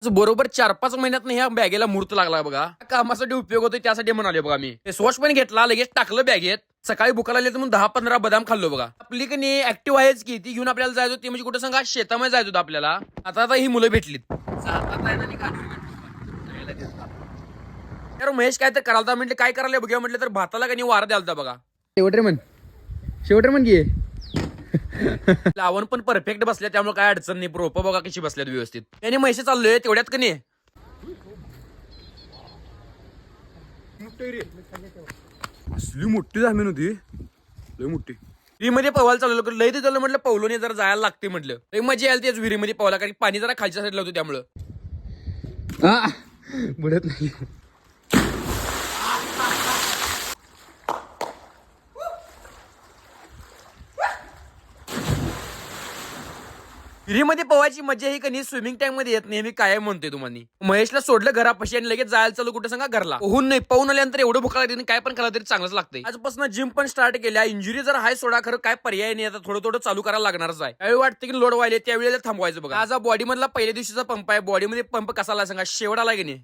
बरोबर 4-5 महिन्यात ह्या बॅगेला मूर्त लागला बघा. कामासाठी उपयोग होतो त्यासाठी म्हणाले बघा मी. ते वॉश पण घेतला, लगेच टाकलं बॅगेत. सकाळी भुकाला लागले तर मग 10-15 बदाम खाल्लो बघा. आपली की नाही ऍक्टिव्ह आहेच की, ती घेऊन आपल्याला जायचं ते म्हणजे कुठं सांगा शेतामध्ये जायचं होतं आपल्याला. आता ही मुलं भेटलीत. तर महेश काय तर करायला म्हटलं काय करायला बघूया म्हटलं तर भाताला का नाही वारा द्यालता बघा. शेवटर म्हण की लावण पण परफेक्ट बसल्या त्यामुळे काय अडचण नाही. रोप बघा कशी बसल्यात व्यवस्थित. त्याने म्हैसे चाललोय तेवढ्यात का नाही असली मोठी जामीन होती, लय मोठी. विहिरीमध्ये पवायला चाललो, लय ते चाललं म्हटलं पवलोने जरा जायला लागते म्हटलं. लय मजा यायला तेच विहिरीमध्ये पवायला, कारण पाणी जरा खालच्या साईडला होतं त्यामुळं बुडत नाही. विहिरीमध्ये पवायची मजा ही कधी स्विमिंग टँक मध्ये येत नाही, मी काय म्हणतोय तुम्हाला. महेशला सोडलं घरापाशी आणि लगेच जायला चालू कुठं सांगा घरला. होऊन नाही पाहून आल्यानंतर एवढं भुका लागते काय पण खाला तरी चांगलंच लागतंय. आजपासून जिम पण स्टार्ट केल्या. इंजुरी जर हाय सोडा, खरं काय पर्याय नाही, आता थोडं थोडं चालू करायला लागणारच आहे. त्यावेळी वाटतं की लोड व्हायला त्यावेळेला थांबवायचं बघा. आज बॉडी मधला पहिल्या दिवशीचा पंप आहे. बॉडीमध्ये पंप कसा आला सांगा, शेवट आला की नाही.